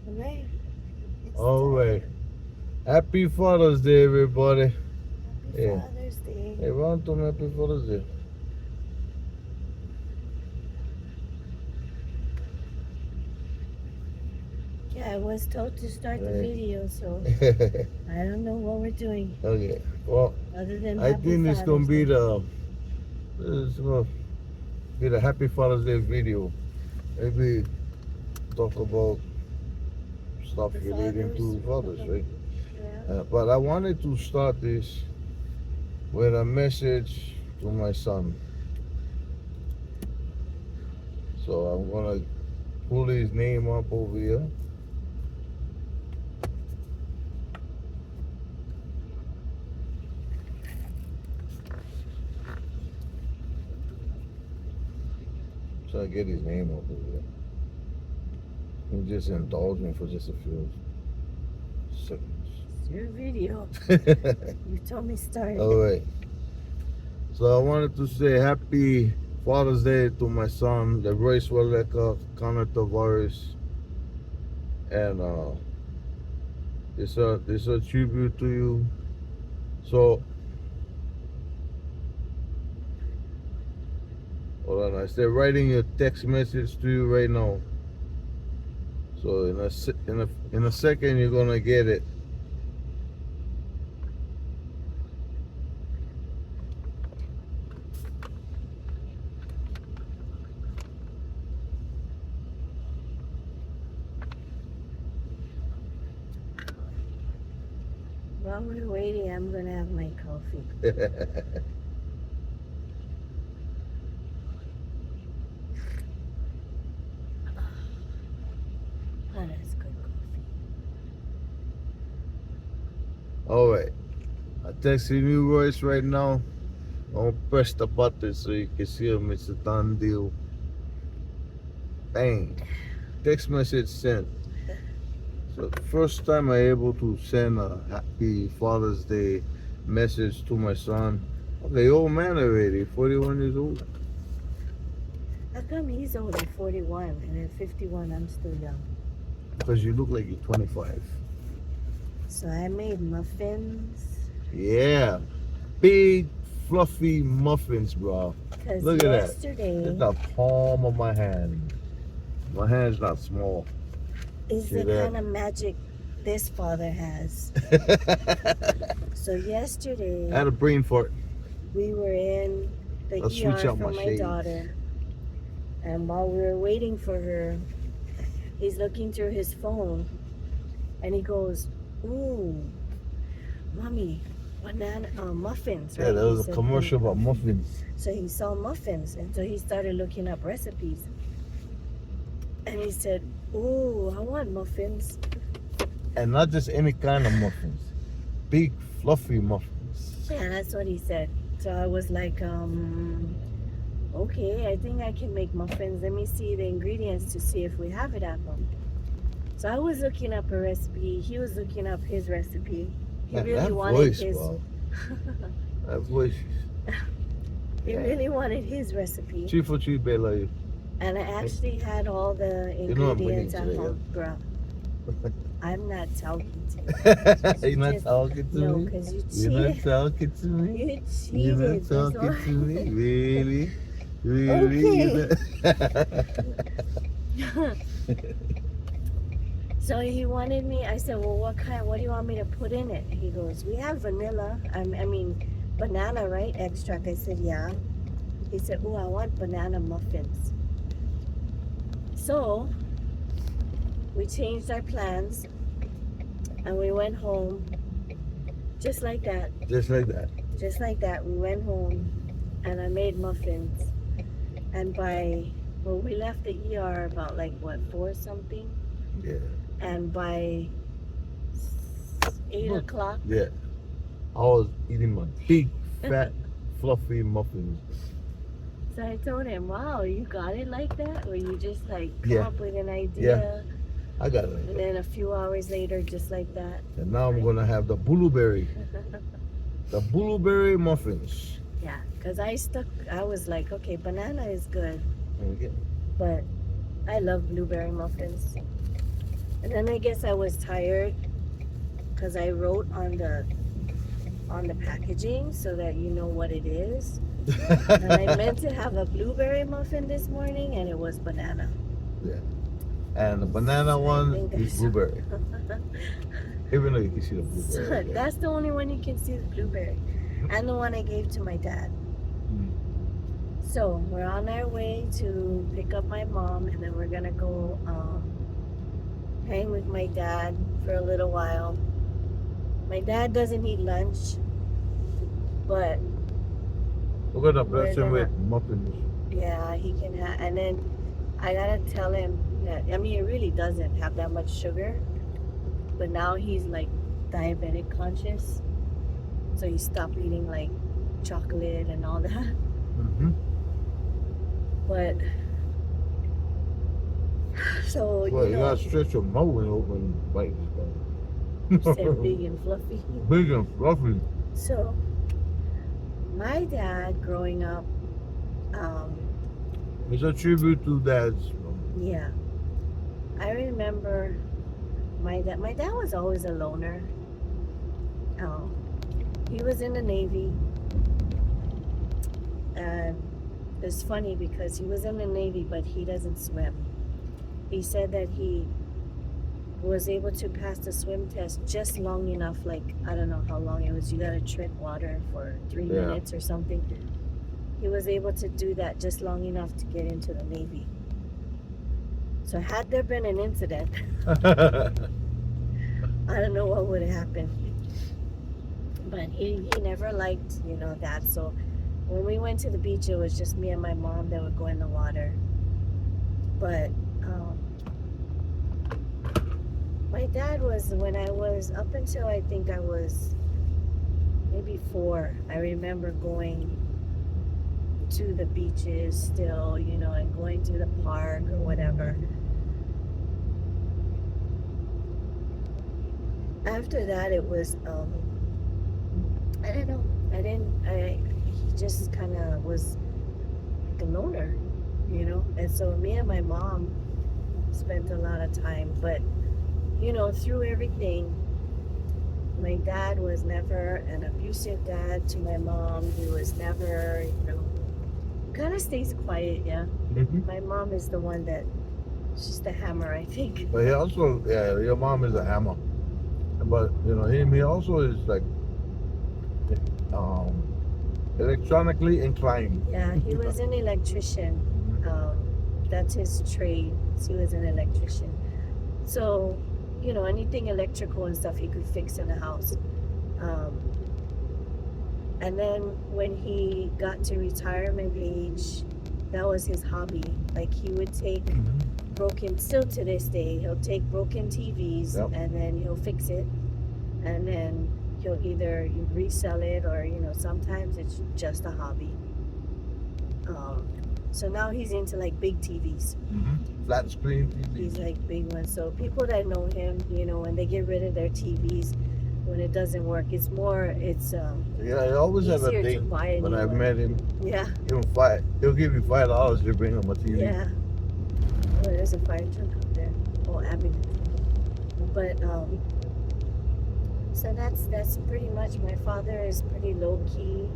Right. It's All right. time. Happy Father's Day, everybody. Happy Yeah. Father's Day. Hey, run to me, Happy Father's Day. Yeah, I was told to start the Hey. video, so I don't know what we're doing Okay. Well, other than I Happy think it's gonna Father's be Day. the Happy Father's Day video. Maybe talk about stuff The relating fathers. to fathers, right? Yeah. But I wanted to start this with a message to my son. So I'm gonna pull his name up over here. So I get his name up over here. You just indulge me for just a few seconds. It's your video. You told me start All it. right. So I wanted to say happy Father's Day to my son, the Royce Connor Tavares, and it's a tribute to you. So hold on, I said writing your text message to you right now. So in a second you're gonna get it. While we're waiting, I'm gonna have my coffee. Oh, that's good coffee. All right, I texting you Royce right now. I'm gonna press the button so you can see him. It's a done deal. Bang. Text message sent. So first time I able to send a happy Father's Day message to my son. Okay, old man already, 41 years old. How come he's only 41 and at 51 I'm still young? Because you look like you're 25. So I made muffins. Yeah, big fluffy muffins, bro. Because Look at that. yesterday It's the palm of my hand. My hand's not small. is See the that? kind of magic this father has. So I yesterday had a brain fart. we were in the I'll switch ER out for my my shades. daughter, and while we were waiting for her, he's looking through his phone, and he goes, "Ooh, mommy, banana muffins, Yeah, right?" there He was a said, commercial about muffins. so he saw muffins, and so he started looking up recipes, and he said, "Ooh, I want muffins." And not just any kind of muffins. Big fluffy muffins. Yeah, that's what he said. So I was like, okay, I think I can make muffins. Let me see the ingredients to see if we have it at home. So I was looking up a recipe. He was looking up his recipe. He Man, really that wanted voice, his. bro. That voice. He Yeah. really wanted his recipe, 3 for 3, Bella. and I actually had all the You know I'm bringing ingredients it at to home, bro. I'm not talking to you. you. You're not Just talking to no, me? because you You're not cheated. talking to me? You You're not cheated. That's talking to me? why. Really? Really? Okay. So he wanted me. I said, "Well, what kind? What do you want me to put in it?" He goes, "We have vanilla. I mean, banana, right? Extract." I said, "Yeah." He said, "Oh, I want banana muffins." So we changed our plans, and we went home, just like that. Just like that. Just like that, we went home, and I made muffins. And we left the ER about like what 4 something, Yeah. and by 8 Look. o'clock. Yeah. I was eating my big, fat, fluffy muffins. So I told him, "Wow, you got it like that? Or you just like come Yeah. up with an Yeah. idea, I got it like and that. then a few hours later, just like that?" And now I'm gonna have the blueberry. The blueberry muffins. Yeah, because I was like, okay, banana is good, Okay. but I love blueberry muffins. And then I guess I was tired because I wrote on the packaging so that you know what it is. And I meant to have a blueberry muffin this morning, and it was banana. Yeah. And the banana one is blueberry. Even though you can see the blueberry. So that's the only one you can see, the blueberry. And the one I gave to my dad. So we're on our way to pick up my mom, and then we're gonna go hang with my dad for a little while. My dad doesn't eat lunch, but we're gonna bless him with muffins. Yeah, he can have. And then I gotta tell him that, I mean, it really doesn't have that much sugar, but now he's like diabetic conscious, so he stopped eating like chocolate and all that. Mm-hmm. But so Well, you you gotta stretch your mouth when you open bites. you said big and fluffy. Big and fluffy. So my dad growing up, it's a tribute to dads. yeah, I remember my dad. My dad was always a loner. He was in the Navy, and it's funny because he was in the Navy, but he doesn't swim. He said that he was able to pass the swim test just long enough, like, I don't know how long it was. You gotta tread water for 3 minutes or something. He was able to do that just long enough to get into the Navy. So had there been an incident, I don't know what would have happened. But he never liked, that. So when we went to the beach, it was just me and my mom that would go in the water. But my dad was, when I was, up until I think I was maybe 4, I remember going to the beaches still, and going to the park or whatever. After that, it was, I don't know, he just kind of was like a loner, and so me and my mom spent a lot of time, but, through everything, my dad was never an abusive dad to my mom. He was never, kind of stays quiet, yeah. Mm-hmm. My mom is the one that, she's the hammer, I think. But he also, your mom is a hammer. But, he also is like, electronically inclined. Yeah, he was an electrician. That's his trade. He was an electrician. So, anything electrical and stuff he could fix in the house. And then when he got to retirement age, that was his hobby. Like, he would take broken, still to this day, he'll take broken TVs and then he'll fix it. And then he'll either resell it or, sometimes it's just a hobby. So now he's into like big TVs. Flat screen TVs. He's like big ones. So people that know him, when they get rid of their TVs, when it doesn't work, it's he always had a thing. When I met him, he'll give you $5 to bring him a TV. Yeah. Oh, there's a fire truck up there. Oh, Abington. But so that's pretty much. My father is pretty low key,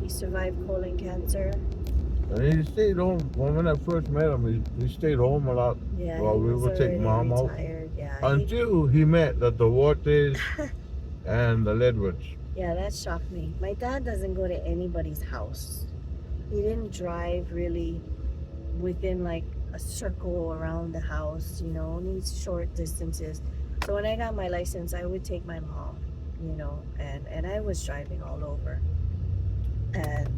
he survived colon cancer. And he stayed home. When I first met him, he stayed home a lot. Yeah, while we would take mom out. Yeah, until he met the Duartes and the Ledwards. Yeah, that shocked me. My dad doesn't go to anybody's house. He didn't drive really within like a circle around the house, only short distances. So when I got my license, I would take my mom, and I was driving all over. And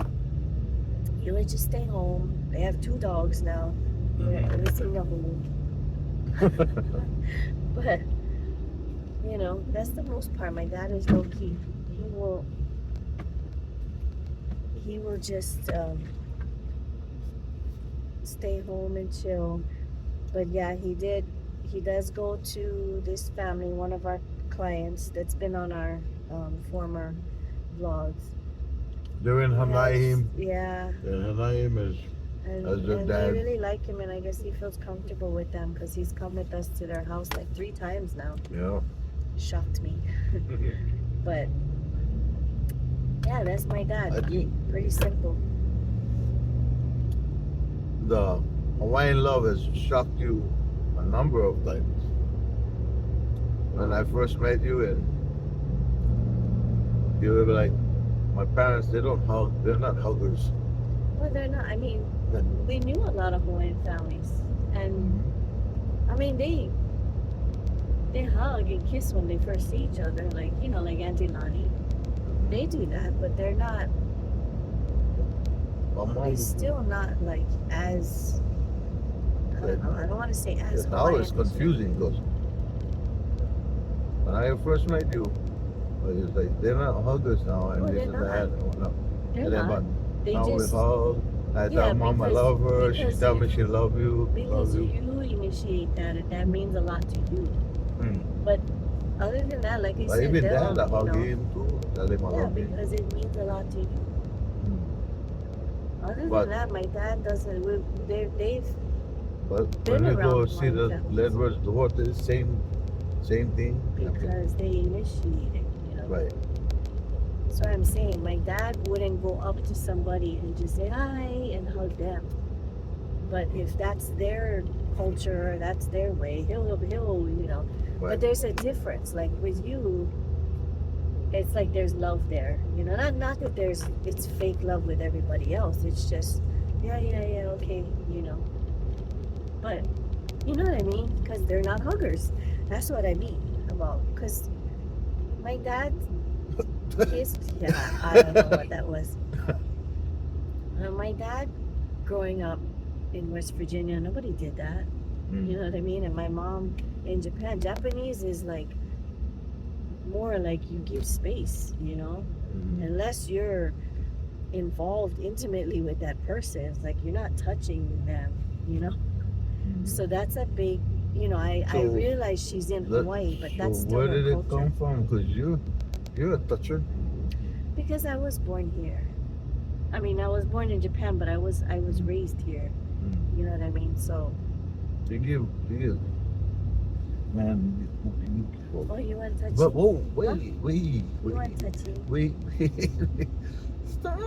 he would just stay home. They have 2 dogs now. They're missing the home. But, that's the most part. My dad is low key. He will just stay home and chill. But yeah, he does go to this family, one of our clients that's been on our former vlogs. They're in Hanaim. Yeah. And Hanaim is as their And they dad. really like him, and I guess he feels comfortable with them because he's come with us to their house like 3 times now. Yeah. Shocked me. But yeah, that's my I dad. think Pretty simple. the Hawaiian love has shocked you a number of times. When I first met you, and you were like, my parents, they don't hug. They're not huggers. Well, they're not. I mean, we knew a lot of Hawaiian families, and I mean they hug and kiss when they first see each other, like like Auntie Lonnie. They do that, but they're not. My mom, They're still not like as. I don't know. I don't want to say as now Hawaiian. it's confusing because when I first met you, it's like they're not huggers now, and Well, this they're and that. And whatnot. They're And then, not. They now we just hug. I Yeah, tell mom I because- love her. She because tell me she love you. because Love you. you initiate that, and that means a lot to you. Mm. But other than that, like I But said, even they'll, dad, I hug you know, him too. Tell him I yeah, love him. because it means a lot to you. Other But- than that, my dad doesn't. They've But been when we go around see Hawaiian the families. Ledward's daughter, same thing. because they initiated, Right. So I'm saying my dad wouldn't go up to somebody and just say hi and hug them. But if that's their culture, that's their way, he'll Right. But there's a difference. Like with you, it's like there's love there. Not that it's fake love with everybody else. It's just yeah, okay, But you know what I mean? Because they're not huggers. That's what I mean about. Because my dad kissed. Yeah, I don't know what that was. My dad, growing up in West Virginia, nobody did that. You know what I mean? And my mom in Japan, Japanese is like more like you give space, Mhm. unless you're involved intimately with that person. It's like you're not touching them. So that's a big, I So, realize she's in Hawaii, but that's So still where her did it culture. come from? Because you're a toucher. Because I was born here. I mean, I was born in Japan, but I was raised here. You know what I mean? So, You give. Man, oh, you want touching? but whoa, Huh? wait. You want touching? Wait. Stop.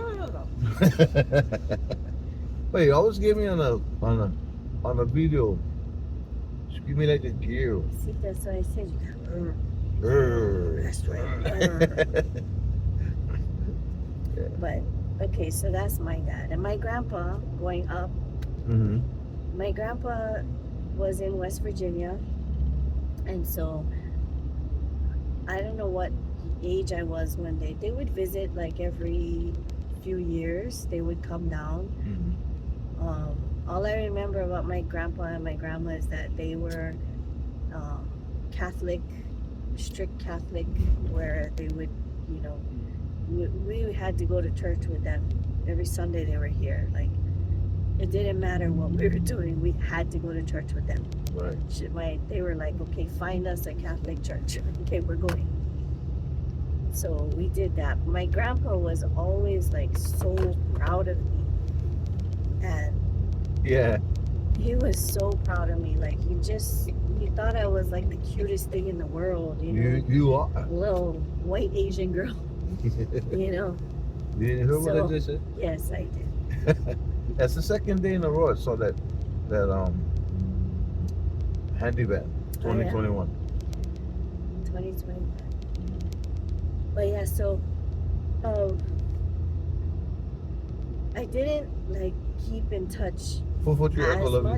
Wait, you always give me on a video. You give me like a gear. See, that's why I said you got. That's right. But okay, so that's my dad and my grandpa. Going up, Mm-hmm. my grandpa was in West Virginia, and so I don't know what age I was when they would visit like every few years. They would come down. All I remember about my grandpa and my grandma is that they were Catholic, strict Catholic, where they would, we had to go to church with them every Sunday. They were here. Like it didn't matter what we were doing, we had to go to church with them. Right. They were like, okay, find us a Catholic church. Okay, we're going. So we did that. My grandpa was always like so proud of me, and Yeah. he was so proud of me. Like he thought I was like the cutest thing in the world. You are. Little white Asian girl. You didn't hear what So- I just said? Yes, I did. That's the second day in a row I saw that handy van, 2021. 2021. But yeah, so I didn't like keep in touch For you, I as love you.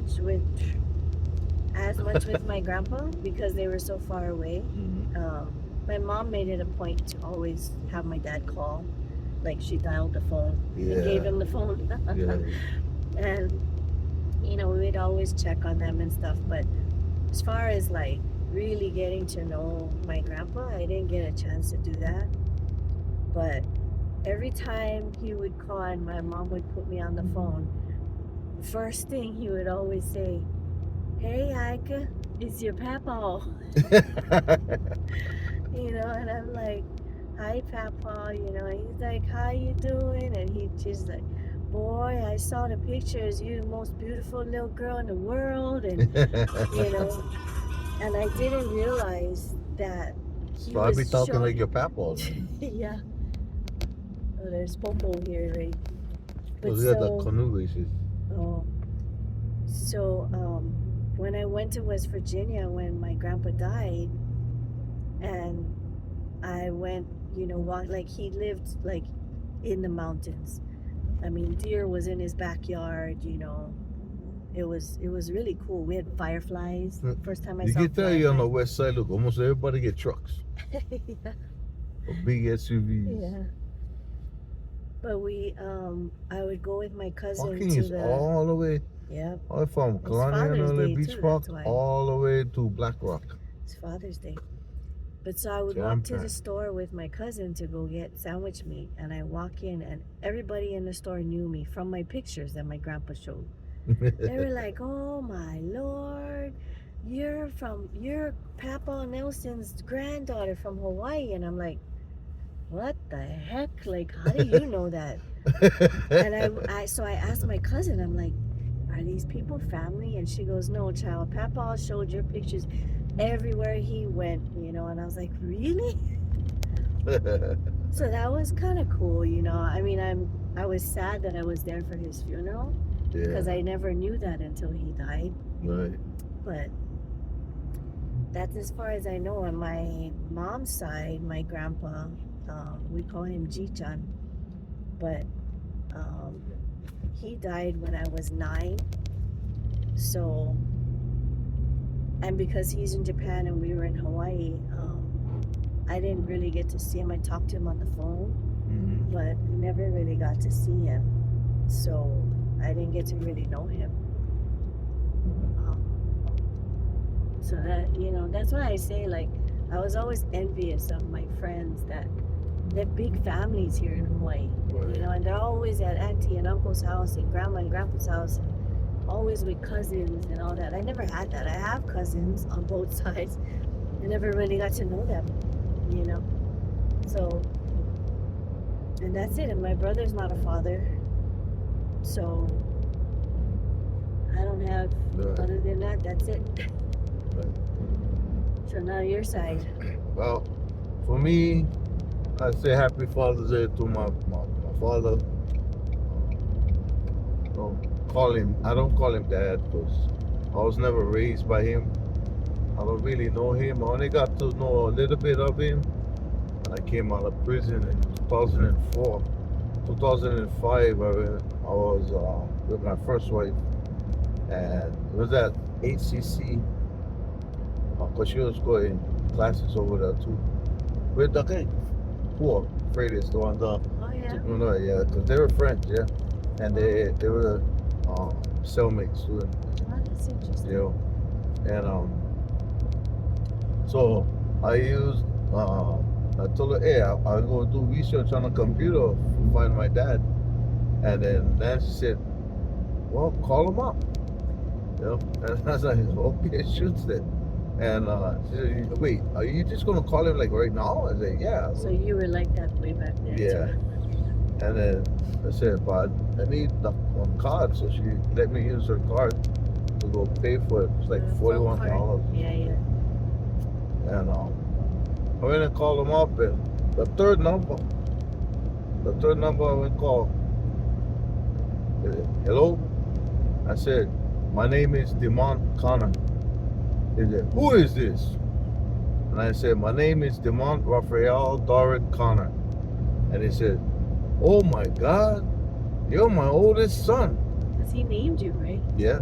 much with my grandpa because they were so far away. Mhm. My mom made it a point to always have my dad call. Like she dialed the phone and gave him the phone. Yeah. And we would always check on them and stuff. But as far as like really getting to know my grandpa, I didn't get a chance to do that. But every time he would call and my mom would put me on the phone, first thing he would always say, "Hey Ike, it's your papa." And I'm like, "Hi Papa," and he's like, "How you doing?" And he just like, boy, I saw the pictures. You're the most beautiful little girl in the world, and you know, and I didn't realize that he So I be was talking like showing. your papa all the time. Yeah. Oh, there's Popo here, right? But Because we got the so, canoe races. oh, so when I went to West Virginia when my grandpa died, and I went, walk like he lived like in the mountains. I mean, deer was in his backyard. It was really cool. We had fireflies. First time I You saw can tell you on the fireflies. west side, look, almost everybody get trucks Yeah, or big SUVs. yeah. But I would go with my cousin Parking to is all the way, yeah. all from It's Colonial Father's Day Beach too. Park That's why all the way to Black Rock. it's Father's Day. But so I would Jam walk to the packed. store with my cousin to go get sandwich meat, and I walk in, and everybody in the store knew me from my pictures that my grandpa showed. They were like, "Oh my Lord, you're Papa Nelson's granddaughter from Hawaii," and I'm like, "What the heck? Like, how do you know that?" And so I asked my cousin, I'm like, "Are these people family?" And she goes, "No, child. Papa showed your pictures everywhere he went, And I was like, "Really?" So that was kind of cool, I mean, I was sad that I was there for his funeral because Yeah, I never knew that until he died. right. But that's as far as I know. On my mom's side, my grandpa, we call him Jichan, but he died when I was 9. So, and because he's in Japan and we were in Hawaii, I didn't really get to see him. I talked to him on the phone, Mhm. but never really got to see him. So I didn't get to really know him. So that, that's why I say, like, I was always envious of my friends that they have big families here in Hawaii, Right. and they're always at auntie and uncle's house and grandma and grandpa's house, and always with cousins and all that. I never had that. I have cousins on both sides. I never really got to know them, So, and that's it. And my brother's not a father, so I don't have. Right. Other than that, that's it. Right. So now your side. Well, for me, I say Happy Father's Day to my father. I don't call him dad because I was never raised by him. I don't really know him. I only got to know a little bit of him when I came out of prison in 2004. 2005, I was with my first wife, and it was at HCC because she was going classes over there too. With the guy, poor Freitas, the one Oh yeah. no, yeah, because they were friends, yeah, and they were cellmates too, Oh, that's interesting. and so I used I told her, hey, I'll go do research on the computer to find my dad, and then Nancy said, well, call him up, and I was like, okay, shoot then. And she said, wait, are you just gonna call him like right now? I said, yeah. So you were like that way back then. Yeah. Too. And then I said, but I need the card, so she let me use her card to go pay for it. It's like $41. Yeah, yeah. And I went and called him up, and the third number I went and called. Hello? I said, my name is Demont Connor. He said, who is this? And I said, my name is Demont Raphael Doran Connor. And he said, oh my God, you're my oldest son. Because he named you, right? Yeah.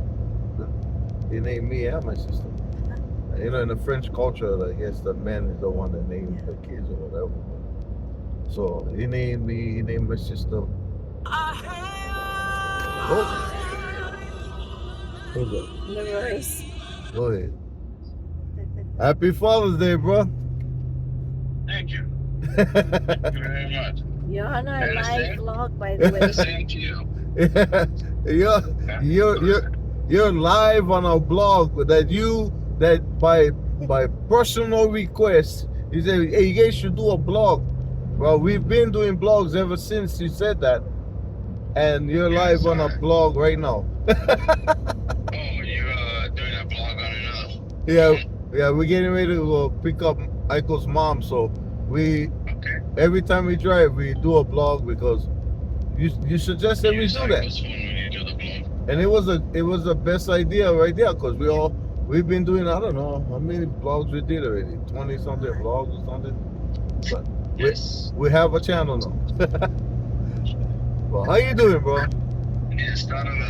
He named me and my sister. In the French culture, I guess the man is the one that names the kids or whatever. So he named me, he named my sister. Oh. Who's that? Royce. Go ahead. Happy Father's Day, bro. Thank you. Thank you very much. You're on our live Understand? vlog, by the way. Same to you. You're live on a blog that by personal request, you said, hey, you guys should do a blog. Well, we've been doing blogs ever since you said that. and you're Yeah, live on a sorry. blog right now. Oh, you doing a blog on another? Yeah, yeah, we're getting ready to pick up Aiko's mom, so we Okay. every time we drive we do a blog because you suggested we Use do that, Cycle's phone when you do the blog. and it was the best idea right there because we've been doing, I don't know how many blogs we did already, 20 something blogs or something, but Yes. we have a channel now. Well, how you doing, bro? Yeah, start on a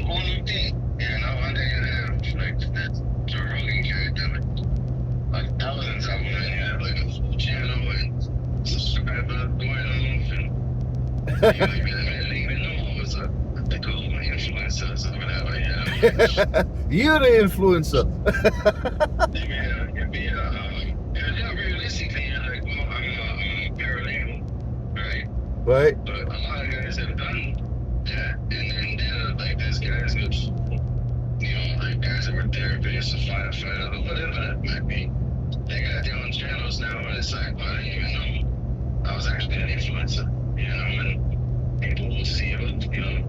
whole new thing. You know, and then like that's Joe Rogan character, like thousands of them, and you have like a full channel and subscribers going off, and you don't even know it's they call them influencers or whatever. You know, You're the influencer. yeah, realistically, you're like, well, I'm a paralegal, right? Right? But a lot of guys have done that, and then they're like, there's guys that, you know, like guys that were therapists or firefighters or whatever that might be. They got their own channels now, and it's like, well, I didn't even know I was actually an influencer, you know, and people will see you, you know,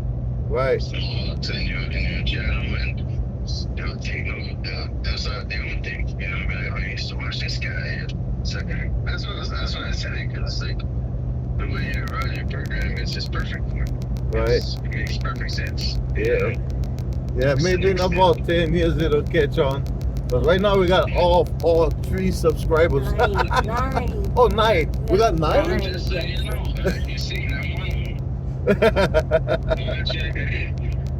Right. vlogs in your channel, and they'll take note, they'll start their own thing, you know, be like, oh, I used to watch this guy. It's like, that's what I said, because it's like, the way you run your program is just perfect for it. Right. It makes perfect sense. Yeah. Yeah, maybe in about 10 years it'll catch on. But right now we got all 3 subscribers. 9. Oh, 9. We got 9? Nine. Just so you know, you see, I'm one of them.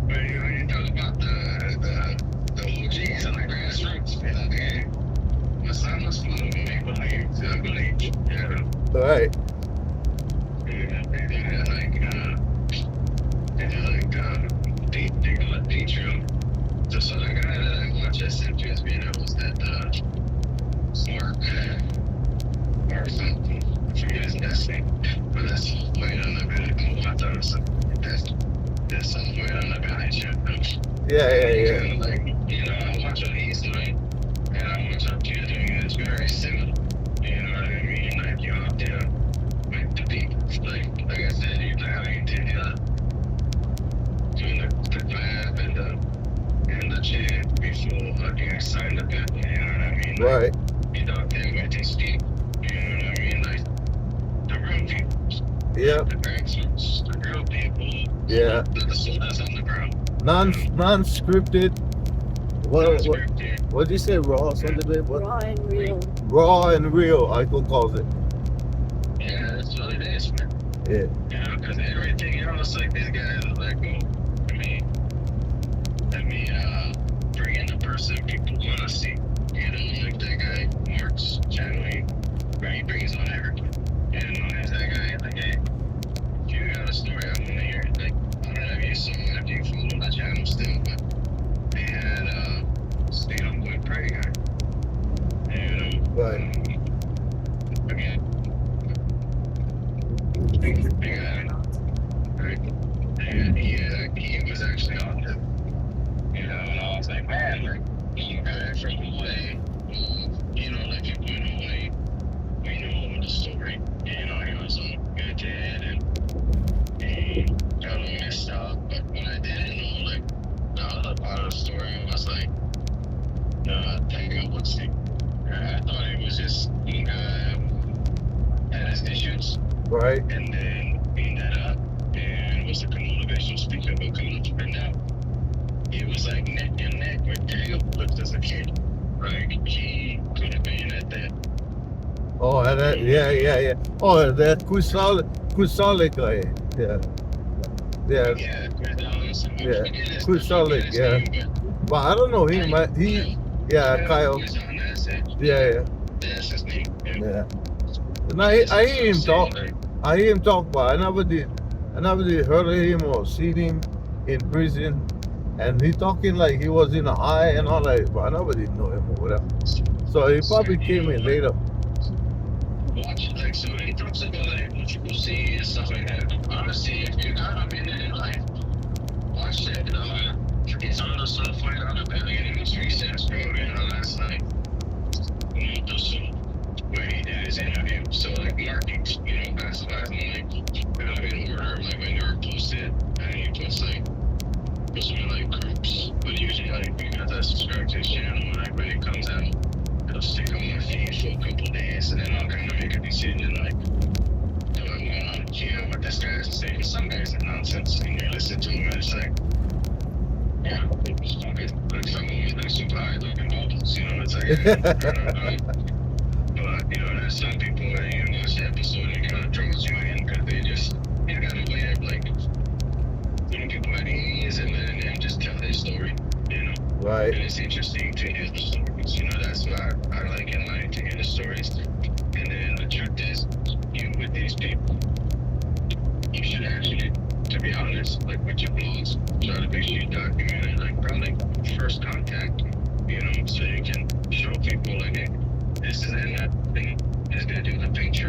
When you talk about the OGs and the grassroots, you're like, hey, my son was one of them. He believed, you know. Right. They call it Patreon. Just so the guy that I watch that sent to his videos that Mark something. I forget his last name, but that's way on the belly. Oh, I thought it was that's way on the belly channel. Yeah. Kind of like, you know, I watch what he's doing, and I watch what you're doing, and it's very similar. You know what I mean? Like, you're out there with the people. Like I said, you having to doing the clap and the chant before you signed up. You know what I mean? Like, Right. you know, there with these people. You know what I mean? Like the real people. Yeah. The grassroots, the real people. Yeah. The sodas on the ground. Non-scripted. What Unscripted. did you say? Raw? Something like what? Raw and real. Raw and real, Aiko calls it. Yeah, that's what it is, man. Yeah. You know, because everything else, like these guys are like, oh, let me bring in the person people want to see. You know, like that guy, Mark's channel, where he brings on everything. You know, there's that guy, like, hey, if you got a story, I want to hear it. Like, I don't know if you saw it, if you follow the channel still, but they had Stay on Good Pray guy. You know? Right. Again. Big guy. Right? And he was actually on there. You know, and I was like, man, like, you guy from Hawaii, you know, like people in Hawaii, we know the story. You know, he was on good dad and he got all messed up. But what I didn't know, like, the other part of the story was like, Tiger Woods thing. I thought it was just one guy had his issues. Right. And then cleaned that up and was a motivational speaker, but coming to find out, he was like neck and neck with Tiger Woods as a kid. Like, he could have been at that. Oh, that, yeah. Oh, that Kusale guy. Yeah. Yeah, Kusale, yeah. But I don't know him. Kyle. Yeah. That's his name. Yeah. And I hear him talk. But I never did heard of him or seen him in prison. And he talking like he was in a high and all that, but I never did know him or whatever. So he probably came in later. Watch it, like, so he talks about like what you see and stuff like that. Honestly, if you got him in it, like, watch that. It's on the stuff right on the belly and it was recent, bro. You know, last night. You know, so where he did his interview. So like Mark, you know, passed by, I'm like, I've been order, like when they were posted, subscribe to his channel. Like when it comes out, it'll stick on my feed for a couple of days, and then I'll kind of make a decision like, do I want to hear what this guy has to say? Because some guys are nonsense, and you listen to him, and it's like, yeah, it's fucking like some of them like super high looking models, you know. It's like, but you know, there's some people that you watch the episode and it kind of draws you in because they got a way of like putting people at ease and letting them just tell their story, you know. Right. And it's interesting to hear the stories, you know. That's what I like in life, to hear the stories. And then the truth is, you with these people, you should actually, to be honest, like with your blogs, try to make sure you document it, like probably first contact, you know, so you can show people like, hey, this is and that thing is gonna do the picture.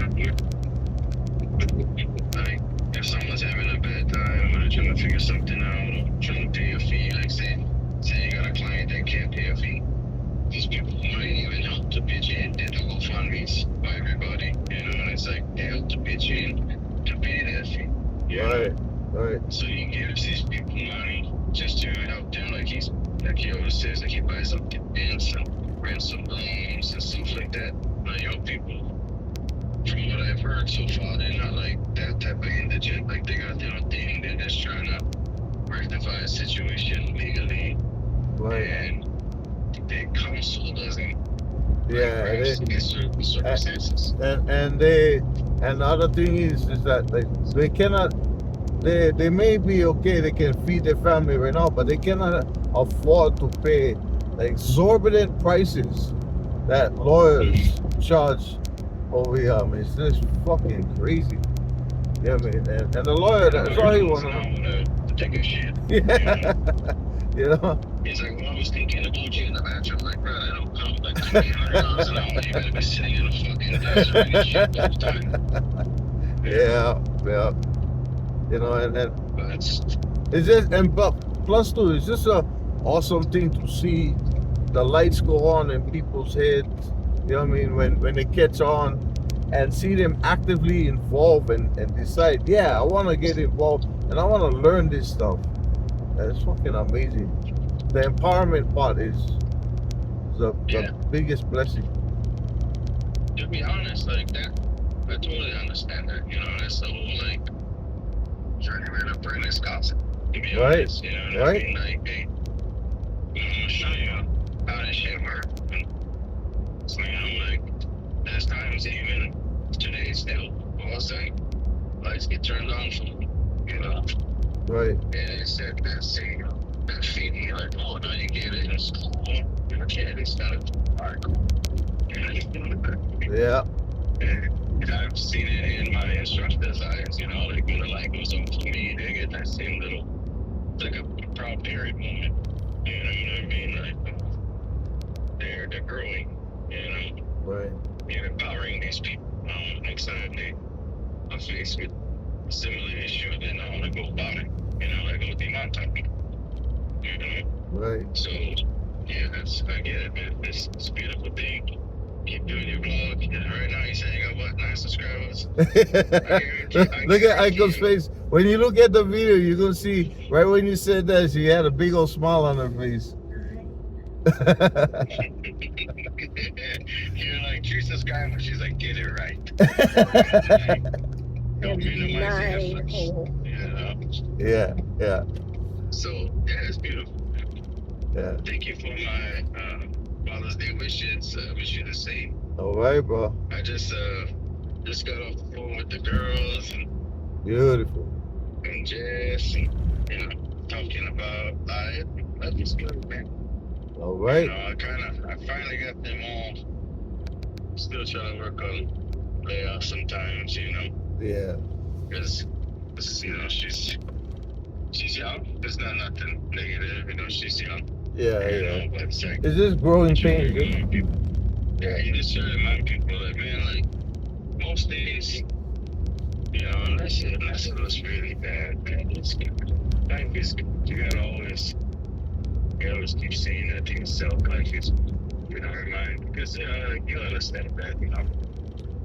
Like if someone's having a bad time or they're trying to figure something out or trying to pay a fee, like say you got a client that can't pay a fee. These people might even help to pitch in, did the GoFundMe's by everybody, you know, and it's like they help to pitch in to pay that fee. Right. Right. So he gives these people money just to help them, like he always says, like he buys up events and rents some rooms and stuff like that. Like young people, from what I've heard so far, they're not like that type of indigent. Like they got their own thing. They're just trying to rectify a situation legally, Right. and their counsel doesn't. Yeah. Certain circumstances. And the other thing is that like they cannot. They may be okay, they can feed their family right now, but they cannot afford to pay the exorbitant prices that lawyers charge over here. I mean, it's just fucking crazy. Yeah, I mean, and the lawyer, that's all he wants to take a shit. Yeah. You know? He's like, well, I was thinking about you in the bathroom. Like, bro, I don't come like $200 an hour. You gotta be sitting in a fucking desert and shit all the time. Yeah. You know, and But it's just, and but plus too, it's just a awesome thing to see the lights go on in people's heads. You know what I mean? When they catch on and see them actively involved and decide, yeah, I want to get involved and I want to learn this stuff. That's fucking amazing. The empowerment part is the biggest blessing. to be honest, like that, I totally understand that. You know, that's the whole like journeyman apprentice concept. To be honest, you know what I mean? Like, hey, I'm gonna show you how this shit works. So, you know, like, there's times even today still, all of a sudden, lights get turned on for me, you know? Right. And it's that same, that feeling, like, oh, no, you get it, it's cool. You can't, it's not a alright, cool. Yeah. And I've seen it in my instructor's eyes, you know, like when the light goes on for me, they get that same little, like a proud parent moment. You know what I mean? Like, they're growing, you know? Right. You're empowering these people. Next time they are faced with a similar issue, then I want to go about it. You know, like go the amount of people. You know? Right. So, yeah, I get it, man. It's a beautiful thing. Keep doing your vlog. And right now, you saying you got what, 9 subscribers? Look at Aiko's face. When you look at the video, you're going to see, right when you said that, she had a big old smile on her face. You're like, 3 subscribers. She's like, get it right. Don't minimize your efforts. Yeah. So, yeah, it's beautiful. Yeah. Thank you for my Father's Day wishes. Wish you the same. All right, bro. I just got off the phone with the girls and Beautiful. Jess and, you know, talking about life. Life is good, man. All right. You know, I finally got them all. Still trying to work on layoffs sometimes, you know. Yeah. Because, you know, she's young. There's not nothing negative, you know, she's young. Yeah. But it's like, Is this growing pain? yeah, you just try to remind people that, man, like, most days, you know, unless it was really bad, man, it's good. Life is good. You gotta always keep saying that to yourself, like, it's, you know, remind, because, you understand that, you know.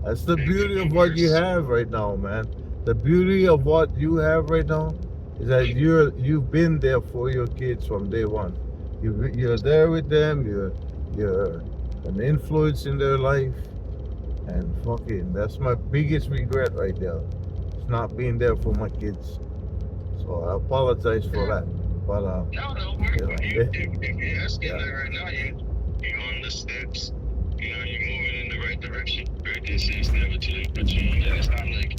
That's the beauty of what you have right now, man. The beauty of what you have right now is that you've been there for your kids from day one. You're there with them. You're an influence in their life, and fucking that's my biggest regret right there. It's not being there for my kids. So I apologize for that. But No, you know, if you're asking yeah, that right now, you're on the steps. You're moving in the right direction. Right? It's never too late for change, and it's not like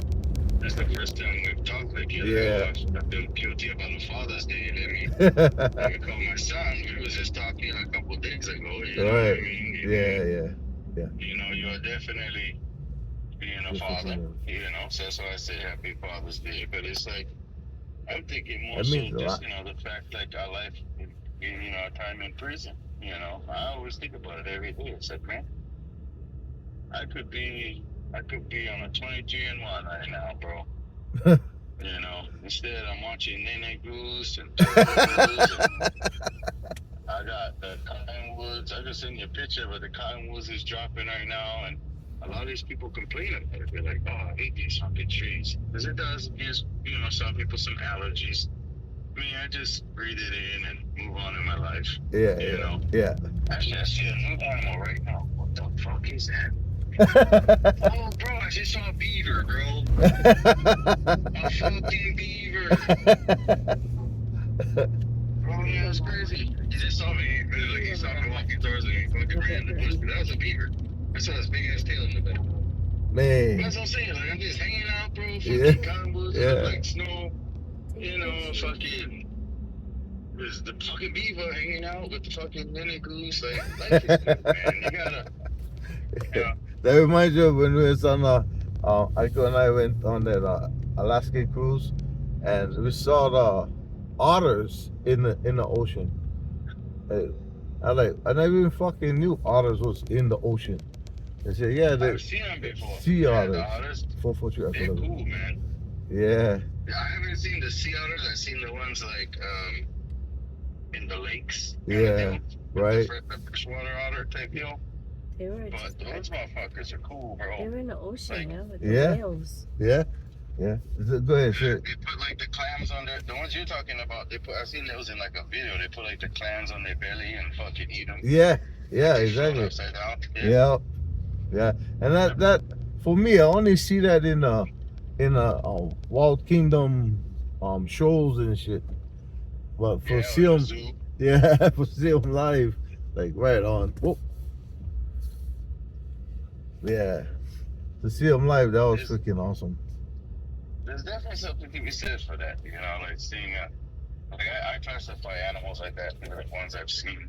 that's the first time we've talked. Like, yeah. I feel guilty about the Father's Day. Let me call my son. We was just talking a couple of days ago. You know what I Right. mean? Yeah. You're definitely being a father. So that's why I say Happy Father's Day. But it's like I'm thinking more That so means a just lot. the fact like our life, our time in prison. I always think about it every day. It's like, man, I could be on a 23 and 1 right now, bro. Instead I'm watching Nene Goose and Turtles and I got the cottonwoods. I just sent you a picture, but the cottonwoods is dropping right now, and a lot of these people complain about it. They're like, "Oh, I hate these fucking trees," because it does give some people some allergies. Me, I just breathe it in and move on in my life. Yeah. Actually, I see a new animal right now. What the fuck is that? Oh, bro, I just saw a beaver, bro. A fucking beaver. Bro, that's crazy. He just saw me. He saw me walking towards me. He fucking ran in the bush. But that was a beaver. I saw his big ass tail in the back. Man. That's what I'm saying. Like, I'm just hanging out, bro. Yeah. Fucking cottonwoods. It look like snow. Fucking. There's the fucking beaver hanging out with the fucking mini goose. Like, life is good, man. You gotta. That reminds you of when we was on Iko and I went on that Alaskan cruise, and we saw the otters in the ocean. I never even fucking knew otters was in the ocean. They said, yeah, I've seen them before. sea Yeah, otters. the otters. 442. They're cool, man. Yeah. I haven't seen the sea otters. I've seen the ones like in the lakes. Yeah. Right. The freshwater otter type deal. But those motherfuckers are cool, bro. They were in the ocean, Like, with the whales. Yeah. Go ahead, They sir. put like the clams on their. The ones you're talking about, I've seen those in like a video. They put like the clams on their belly and fucking eat them. Yeah, They exactly. float upside down. Yeah. And that for me, I only see that in Wild Kingdom shows and shit. But for see them, for see them live, like right on. Whoop. Yeah, to see them live, that was freaking awesome. There's definitely something to be said for that. Like seeing I classify animals like that, like ones I've seen,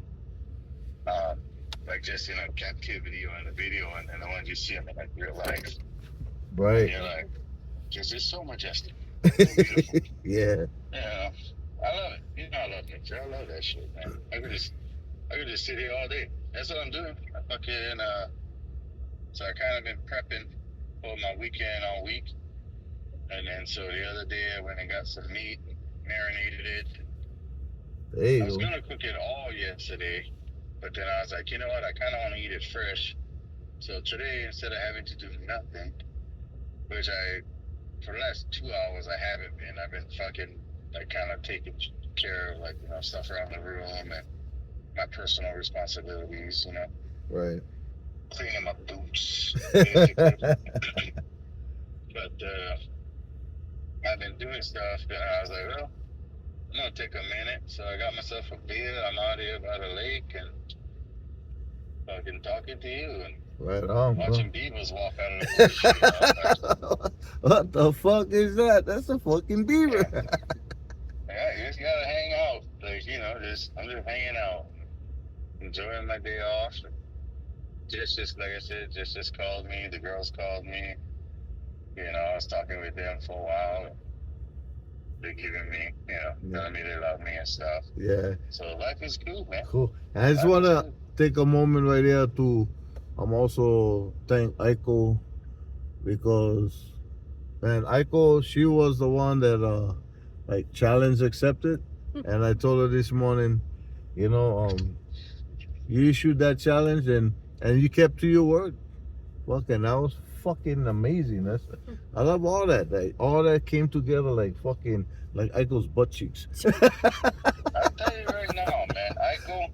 like just captivity or in the video, and the ones you see in like real life. Right. And you're like, just so majestic, so beautiful. Yeah. Yeah, I love it. I love nature. I love that shit, man. I could just sit here all day. That's what I'm doing. So I kind of been prepping for my weekend all week. And then so the other day I went and got some meat, marinated it. There you go. I was gonna cook it all yesterday, but then I was like, you know what? I kind of want to eat it fresh. So today, instead of having to do nothing, which for the last 2 hours I haven't been. I've been fucking like kind of taking care of stuff around the room and my personal responsibilities. Right. Cleaning my boots, basically. But I've been doing stuff, and I was like, well, I'm gonna take a minute. So I got myself a beer. I'm out here by the lake and fucking talking to you and right on, watching beavers walk out of the bush. What the fuck is that? That's a fucking beaver. Yeah, you just gotta hang out. I'm just hanging out, enjoying my day off. Just like I said, just called me. The girls called me. I was talking with them for a while. They're giving me, telling me they love me and stuff. Yeah. So life is cool, man. Cool. And I just want to take a moment right here to also thank Aiko, because, man, Aiko, she was the one that, challenge accepted. And I told her this morning, you issued that challenge and you kept to your word. Fucking, that was fucking amazing. I love all that. All that came together like Aiko's butt cheeks. I tell you right now, man, Aiko,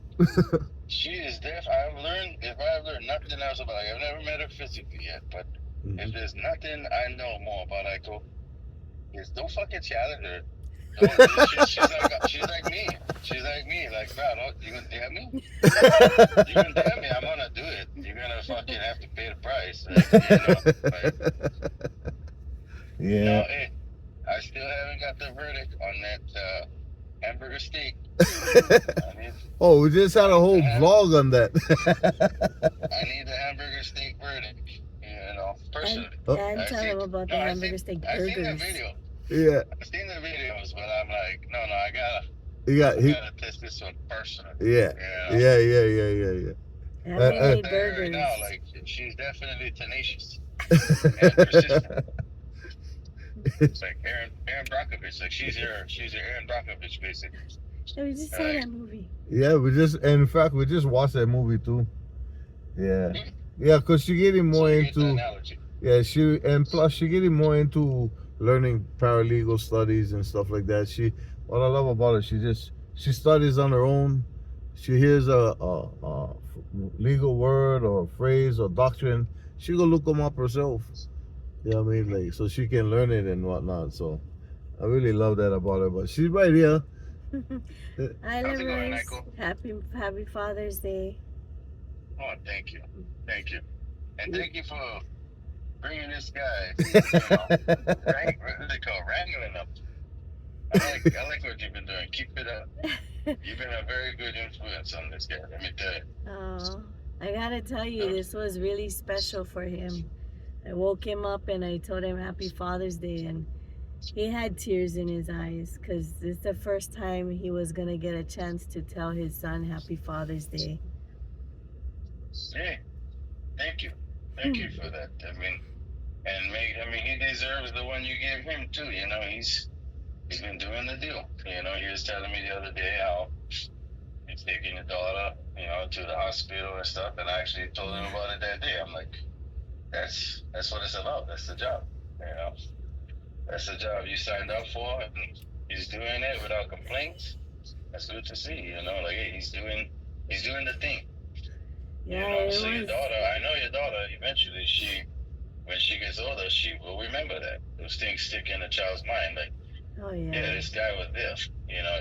She is deaf. I've learned, if I've learned nothing else about her, I've never met her physically yet, but if there's nothing I know more about Aiko, is don't fucking challenge her. Don't, she's like me. She's like me. Like, bro, you gonna damn me? You gonna damn me? I'm gonna do it. You're gonna fucking have to pay the price. Like, like, yeah. no, hey, I still haven't got the verdict on that hamburger steak. Oh, we just had a whole vlog on that. I need the hamburger steak verdict. Personally. And tell them about the hamburger steak burgers. I've seen the video. Yeah. I've seen the videos, but I'm like, no, I gotta test this one personally. Yeah. Yeah. And they made burgers. Right now, like, she's definitely tenacious and persistent. It's like Aaron Brockovich. Like, she's your Aaron Brockovich, basically. We just saw that movie. Yeah, in fact, we just watched that movie too. Yeah. Yeah, because she getting more into, plus she getting more into learning paralegal studies and stuff like that. What I love about her, she studies on her own. She hears a legal word or phrase or doctrine, she go look them up herself. You know what I mean? Like, so she can learn it and whatnot. So I really love that about her. But she's right here. Hi, Royce. Happy Father's Day. Oh, thank you. And thank you for bringing this guy, wrangling up. I like what you've been doing. Keep it up. You've been a very good influence on this guy, let me tell you. Oh, I gotta tell you, this was really special for him. I woke him up and I told him Happy Father's Day, and he had tears in his eyes because it's the first time he was gonna get a chance to tell his son Happy Father's Day. Hey, thank you for that. I mean, he deserves the one you gave him too. He's been doing the deal. He was telling me the other day how he's taking your daughter, to the hospital and stuff. And I actually told him about it that day. I'm like, that's what it's about. That's the job. That's the job you signed up for, and he's doing it without complaints. That's good to see. Like, hey, he's doing the thing. Yeah, So your daughter, I know your daughter, eventually when she gets older, she will remember that. Those things stick in a child's mind. Like, oh yeah, this guy was there.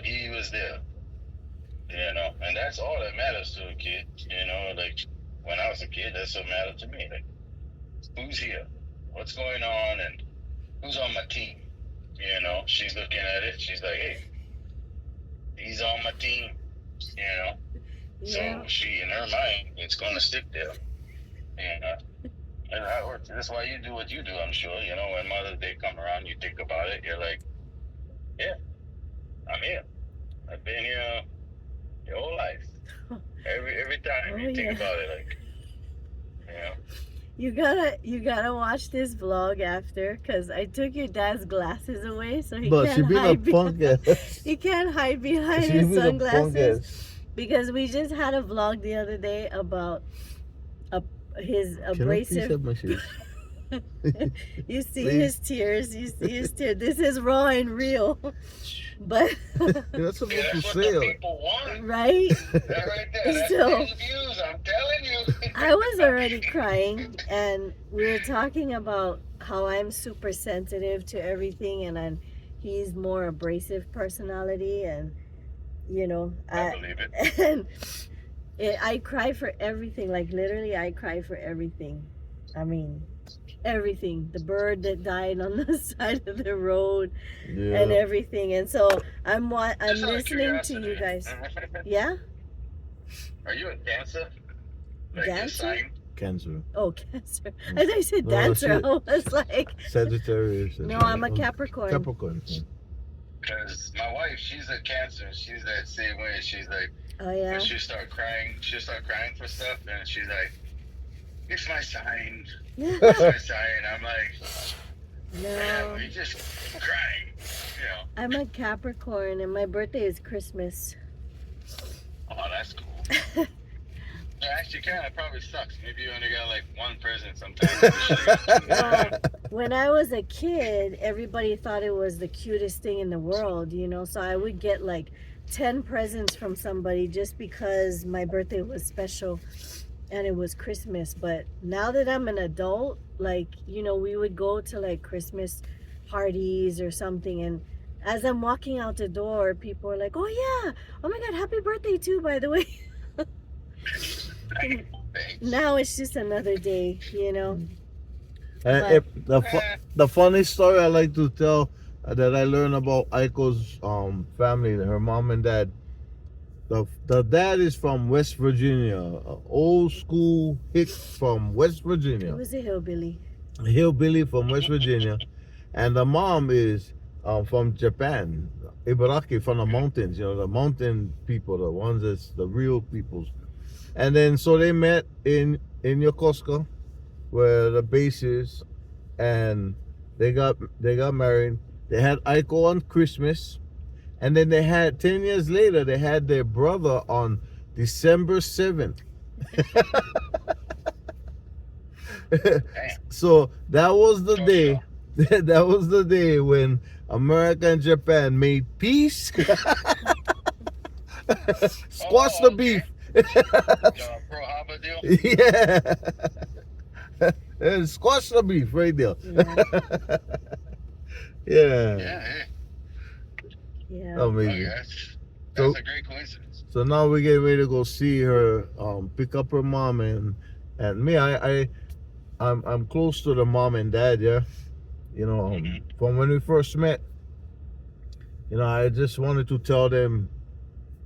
He was there. And that's all that matters to a kid. Like, when I was a kid, that's what mattered to me. Like, who's here? What's going on? And who's on my team? She's looking at it. She's like, hey, he's on my team. Yeah. So in her mind, it's going to stick there. And that works. That's why you do what you do, I'm sure. When Mother's Day come around, you think about it. You're like, yeah, I'm here. I've been here your whole life. Every time you think about it, like, You gotta watch this vlog after, because I took your dad's glasses away, so he can't hide behind his sunglasses. Because we just had a vlog the other day about his abrasive. You see his tears. This is raw and real. But that's what people want. Right? That right there. That's views, I'm telling you. I was already crying, and we were talking about how I'm super sensitive to everything, and he's more abrasive personality, and I believe it. And I cry for everything. Like, literally, I cry for everything. I mean, everything. The bird that died on the side of the road, and everything. And so I'm listening to you guys. Yeah. Are you a dancer? Like dancer? Cancer. Oh, Cancer. I thought you said dancer. I was like Sagittarius. No, I'm a Capricorn. Capricorn. Because my wife, she's a Cancer. She's that same way. She's like, oh yeah. When she'll start crying for stuff, and she's like, "It's my sign. It's my sign." I'm like, no, you just crying. I'm a Capricorn, and my birthday is Christmas. Oh, that's cool. Actually, kind of probably sucks. Maybe you only got like one present sometimes. When I was a kid, everybody thought it was the cutest thing in the world, so I would get like 10 presents from somebody just because my birthday was special and it was Christmas. But now that I'm an adult, like, you know, we would go to like Christmas parties or something, and as I'm walking out the door, people are like, "Oh yeah, oh my God, happy birthday too, by the way." Thanks. Now it's just another day, you know. And But if the funny story I like to tell that I learned about Aiko's family, her mom and dad. The dad is from West Virginia, a old school hick from West it Virginia, was a hillbilly. a hillbilly from West Virginia, and the mom is from Japan, Ibaraki from the mountains. You know, the mountain people, the ones that's the real peoples. And then so they met in Yokosuka, where the base is, and they got married. They had Aiko on Christmas, and then they had 10 years later they had their brother on December 7th. Damn. So that was the Oh, day. That was the day when America and Japan made peace. Squash the okay. beef. Pro Haba deal? Yeah. And squash the beef right there. Yeah. Yeah. Yeah, hey. Yeah. Amazing. Okay, that's So, a great coincidence. so now we get ready to go see her, pick up her mom and me. I'm close to the mom and dad. Yeah, you know, from when we first met. You know, I just wanted to tell them,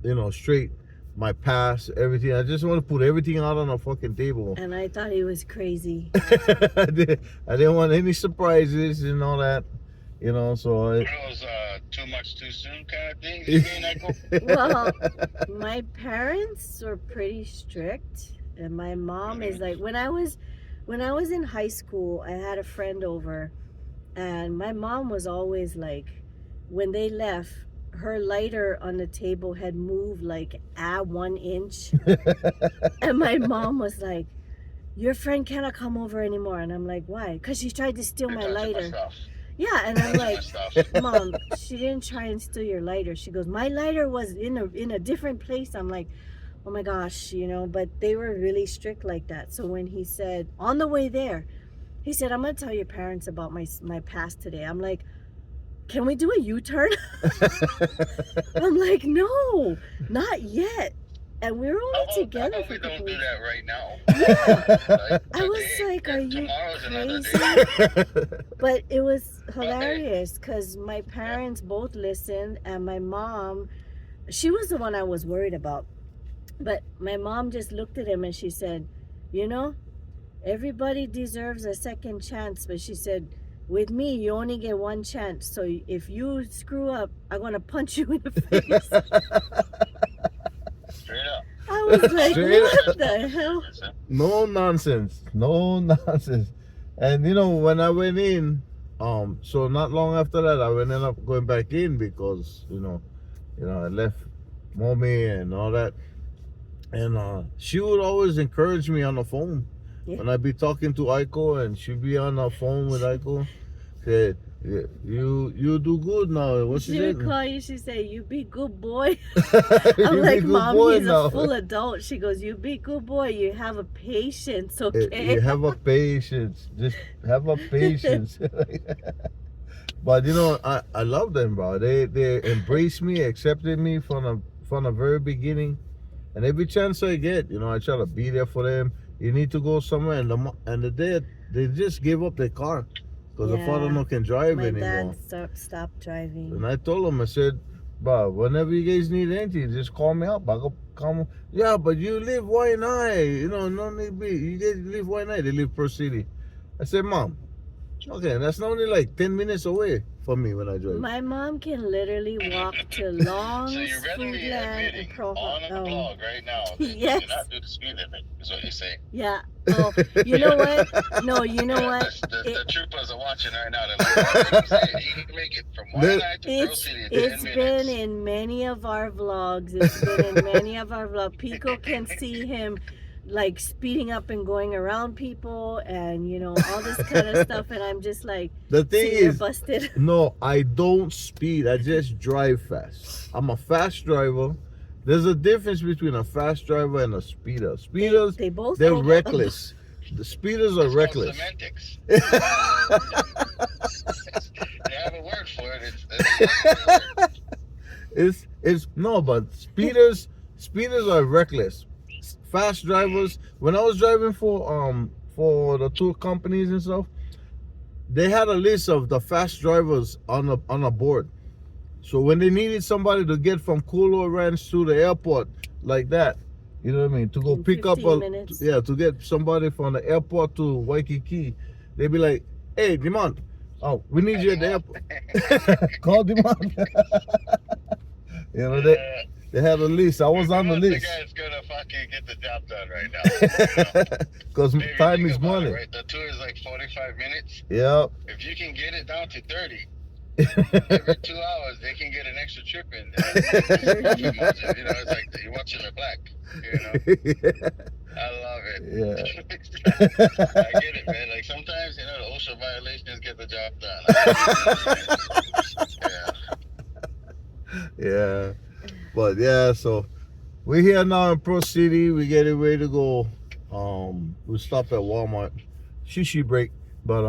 you know, straight my past, everything. I just want to put everything out on the fucking table. And I thought he was crazy. I didn't want any surprises and all that. You know, so One of those too much too soon kind of things. You mean, Echo? Well, my parents were pretty strict, and my mom is like, when I was in high school, I had a friend over, and my mom was always like, when they left, her lighter on the table had moved like 1 inch, and my mom was like, "Your friend cannot come over anymore," and I'm like, "Why?" Because she tried to steal You're my touching my lighter. stuff. Yeah, and I'm Touching like, my stuff. "Mom, she didn't try and steal your lighter." She goes, "My lighter was in a different place." I'm like, "Oh my gosh," you know, but they were really strict like that. So when he said, on the way there, he said, "I'm going to tell your parents about my past today." I'm like, "Can we do a U-turn?" I'm like, "No, not yet." And we were How only about, together how for a about we couple don't do weeks. that right now? Yeah. Like, I was today, like, "Are and you tomorrow's another crazy?" day. But it was But hey, hilarious because my parents both listened, and my mom, she was the one I was worried about. But my mom just looked at him and she said, "You know, everybody deserves a second chance." But she said, "With me, you only get one chance. So if you screw up, I'm going to punch you in the face." straight up. I was like, Straight what up. the hell? Listen, No nonsense. No nonsense. And you know, when I went in, so not long after that, I ended up going back in because I left mommy and all that, and she would always encourage me on the phone Yeah. when I'd be talking to Aiko, and she'd be on the phone with Aiko. Said, "Yeah, you do good now. What's She it?" would call you, she'd say, "You be good boy." You I'm be like, good "Mom, boy he's now." a full adult." She goes, "You be good boy. You have a patience, You okay?" have a patience. Just have a patience. But you know, I love them, bro. They embraced me, accepted me from the very beginning, and every chance I get, I try to be there for them. You need to go somewhere, and the dad, they just gave up their car because the father Yeah. no can drive My anymore. dad stopped driving. And I told him, I said, "Bob, whenever you guys need anything, just call me up. I go come." "Yeah, but you live Waianae. No need be. You guys live Waianae. They live per city." I said, "Mom, okay, that's not only like 10 minutes away from me when I drive." My mom can literally walk to so Long's you're readily Foodland and admitting Pro. on a blog right now that you Yes. do not do the speed limit, is what you say. Yeah. Oh, you know what? No, you know what? The troopers are watching right now. They're like, "What did he say? He can make it from Waianae to Pearl City in 10 It's minutes." been in many of our vlogs. It's been in many of our vlogs. Pico can see him like speeding up and going around people and all this kind of stuff, and I'm just like, The thing see, you're is, busted. no, I don't speed. I just drive fast. I'm a fast driver. There's a difference between a fast driver and a speeder. Speeders, They both they're go reckless. The speeders are It's called reckless. semantics. They have a word for it. It's a word. It's no, but speeders are reckless. Fast drivers. When I was driving for the tour companies and stuff, they had a list of the fast drivers on a board. So when they needed somebody to get from Colo Ranch to the airport like that, you know what I mean, to go In pick up 15 minutes. to get somebody from the airport to Waikiki, they'd be like, "Hey, Dimon, oh, we need you at the airport." Call Dimon. You know, they had a list. I was on the The list. guy's gonna fucking get the job done right now. Because Maybe time think is about money. it, right? The tour is like 45 minutes. Yeah. If you can get it down to 30, every 2 hours they can get an extra trip in. Profit margin. It's like you're watching the black. I love it. Yeah. I get it, man. Like sometimes, the OSHA violations get the job done. Yeah. Yeah. But yeah, so we're here now in Pro City. We getting ready to go. We stop at Walmart. Shishi break. But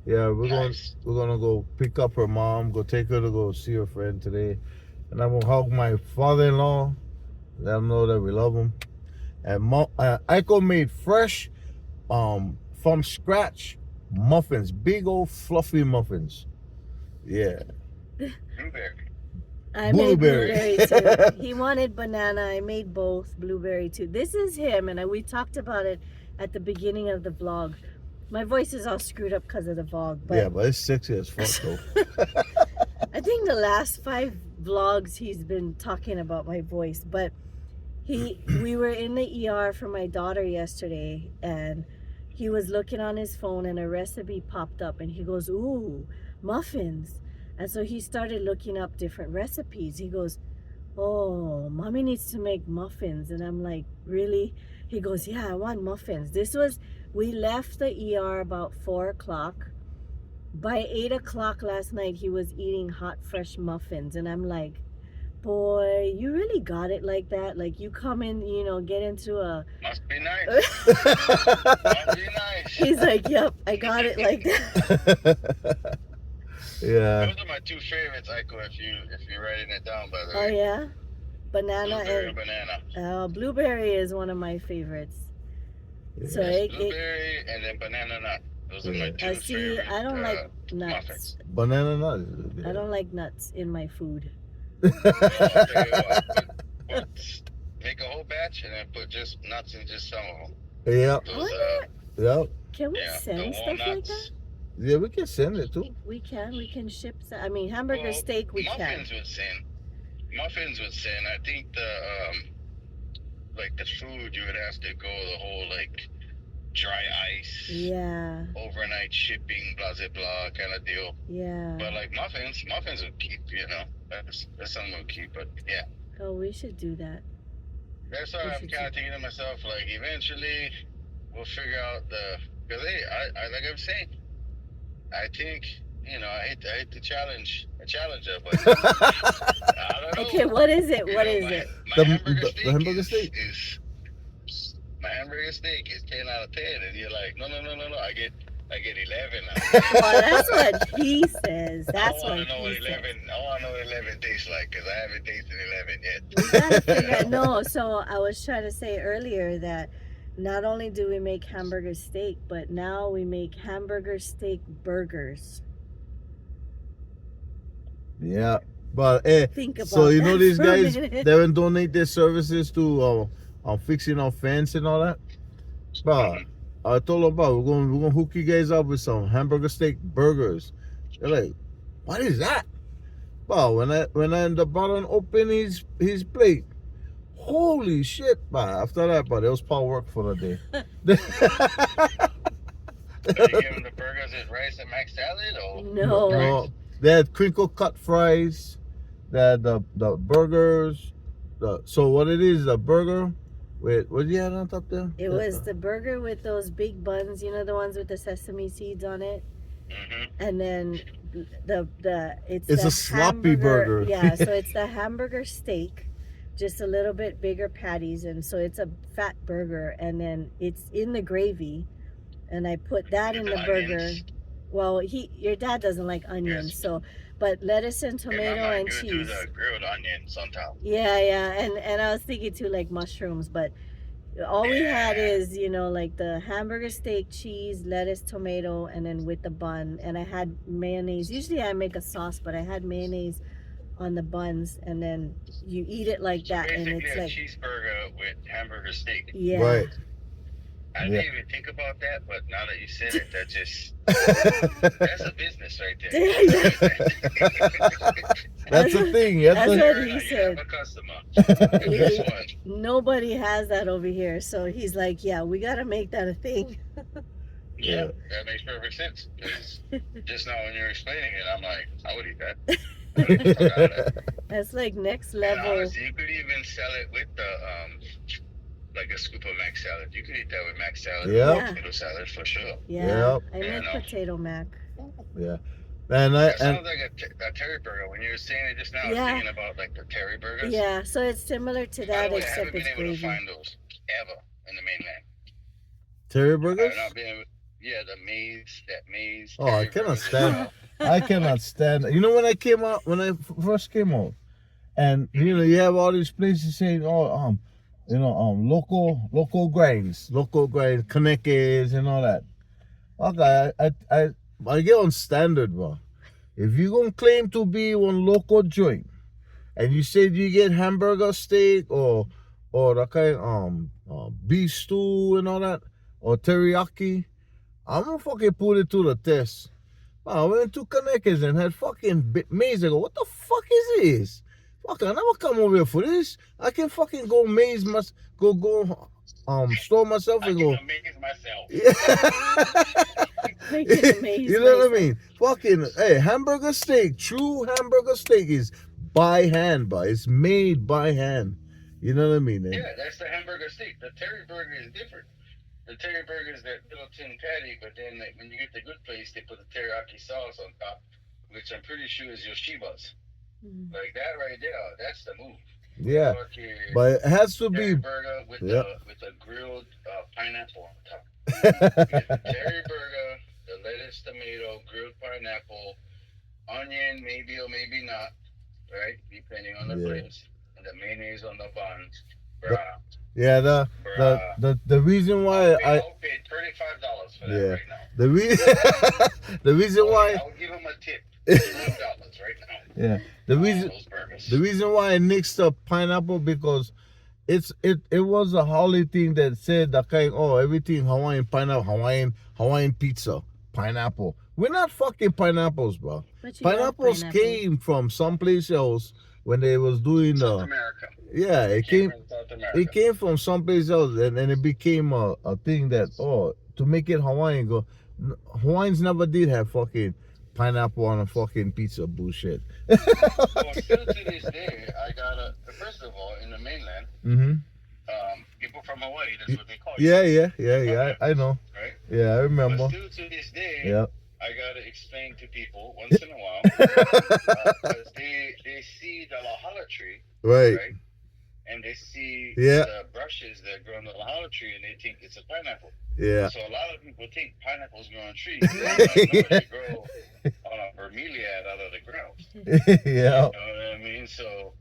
yeah, Nice. we're gonna go pick up her mom, go take her to go see her friend today. And I'm gonna hug my father-in-law, let him know that we love him. And Aiko made fresh, from scratch muffins, big old fluffy muffins. Yeah. Blueberry. I made Blueberry. blueberry too. He wanted banana. I made both. Blueberry too. This is him, and we talked about it at the beginning of the vlog. My voice is all screwed up because of the vlog, but Yeah, but it's sexy as fuck though. I think the last 5 vlogs he's been talking about my voice. But we were in the ER for my daughter yesterday, and he was looking on his phone, and a recipe popped up, and he goes, "Ooh, muffins." And so he started looking up different recipes. He goes, "Oh, mommy needs to make muffins." And I'm like, "Really?" He goes, "Yeah, I want muffins." We left the ER about 4 o'clock. By 8 o'clock last night, he was eating hot, fresh muffins. And I'm like, "Boy, you really got it like that? Like you come in, get into a..." Must be nice. Must be nice. He's like, "Yep, I got it like that." Yeah. Those are my 2 favorites, Aiko, if you're writing it down, by the Oh way. yeah? Banana Blueberry and... and banana. Blueberry is one of my favorites. So Yes, blueberry and then banana nut. Those are my 2 see, favorite. I don't like nuts. muffins. Banana nut. Is good. I don't like nuts in my food. I'll tell you what, make a whole batch and then put just nuts in just some of them. Yeah. Those, Yeah. Can we yeah, send the stuff like that? walnuts. Yeah, we can send it too. We can ship. I mean, hamburger Well, steak, we can. muffins would send. Muffins would send. I think the food, you would have to go the whole dry ice, Yeah, overnight shipping, blah blah blah kind of deal. yeah. But muffins would keep. That's something would keep. But yeah, Oh, we should do that. that's why We I'm should kind of do thinking to myself, eventually we'll figure out because I like I'm saying, I think I hate to challenge a challenger, but I don't know. Okay, what is it? What is My it? The hamburger steak? is my hamburger steak is 10 out of 10, and you're like, no, I get 11. Well, that's what he says. That's I what want to know what he 11. says. I want to know what 11 tastes like because I haven't tasted 11 yet. We gotta figure. No, so I was trying to say earlier that not only do we make hamburger steak, but now we make hamburger steak burgers. Yeah. But Think about so that these for a guys, minute. they will donate their services to fixing our fence and all that. But I told them about we're gonna hook you guys up with some hamburger steak burgers. They're like, "What is that?" But when I end up and open his plate, holy shit! But after that, but it was power work for the day. So you give them the burgers with rice and mac salad, or No. No, they had crinkle cut fries. They had the burgers. So what it is, the burger Wait, what do you have on top there? It was the burger with those big buns, you know, the ones with the sesame seeds on it. Mm-hmm. And then it's It's the a sloppy hamburger. burger. Yeah, so it's the hamburger steak, just a little bit bigger patties, and so it's a fat burger, and then it's in the gravy, and I put that in the burger. Onions. Well, your dad doesn't like onions, Yes. so but lettuce and Hey, tomato Mama, and you do cheese. the grilled onions on top. Yeah, and I was thinking too like mushrooms, but all we had Yeah. is, you know, like the hamburger steak, cheese, lettuce, tomato, and then with the bun. And I had mayonnaise. Usually I make a sauce, but I had mayonnaise on the buns, and then you eat it like So that, and basically it's a like, cheeseburger with hamburger steak. yeah. Right. I Yeah. didn't even think about that, but now that you said it, that's a business right there. That's a thing. That's what Fair he enough, you said. have a customer. The first one. Nobody has that over here, so he's like, yeah, we gotta make that a thing. Yeah, that makes perfect sense. Because just now when you're explaining it, I'm like, I would eat that. That's like next And level. honestly, you could even sell it with the like a scoop of mac salad. You could eat that with mac salad. Yeah. Yeah. Potato salad for sure. Yeah, Yep. I make potato mac. Yeah. That sounds like a Terry burger. When you were saying it just now, I was Yeah. thinking about like the Terry burgers. Yeah, so it's similar to By that, the way, I except haven't been it's able to gravy. find those ever in the mainland. Terry I burgers? have not been able, that maize. Oh, I Terry cannot burgers as stand well. I cannot stand it. You know when I first came out, and you know you have all these places saying, oh, local grains, Kanekes and all that. Okay, I get on standard, bro. If you gonna claim to be one local joint, and you said you get hamburger steak or the kind beef stew and all that, or teriyaki, I'm gonna fucking put it to the test. I went to Kanekes and had fucking maize. I go, what the fuck is this? Fuck, I never come over here for this. I can fucking go store myself I and can go. amaze myself. Yeah. I can amaze You know what I myself. mean? Fucking, hey, hamburger steak, true hamburger steak is by hand, but it's made by hand. You know what I mean? Yeah, that's the hamburger steak. The Terry burger is different. The Terry burger is that little tin patty, but then like, when you get the good place, they put the teriyaki sauce on top, which I'm pretty sure is Yoshiba's. Like that right there, that's the move. Yeah, Fucking but it has to Terry be. burger with Yep. the grilled pineapple on top. You get the Terry burger, the lettuce, tomato, grilled pineapple, onion, maybe or maybe not, right? Depending on the Yeah. place, and the mayonnaise on the buns. Bruh. Yeah, the reason why I'll pay $35 for that Yeah. right now. the reason why I'll give him a tip. $12 right now. yeah the reason Those burgers. the reason why I nixed up pineapple because it was a Holly thing that said that everything Hawaiian pineapple Hawaiian pizza pineapple. We're not fucking pineapples, bro. But you love Pineapples came from someplace else when they was doing South America. yeah it came from South America. It came from someplace else, and it became a thing that, to make it Hawaiian, Hawaiians never did have fucking pineapple on a fucking pizza bullshit. Well, still to this day, first of all, in the mainland, people from Hawaii, that's what they call you. Yeah, I know. Right? Yeah, I remember. But still to this day, Yeah. I gotta explain to people once in a while, because they see the lahala tree, Right. right? And they see Yeah. the brushes that grow on the lahala tree, and they think it's a pineapple. Yeah. So a lot of people think pineapples grow on trees. They don't know they grow on a bromeliad out of the ground. Yeah. You know what I mean? So,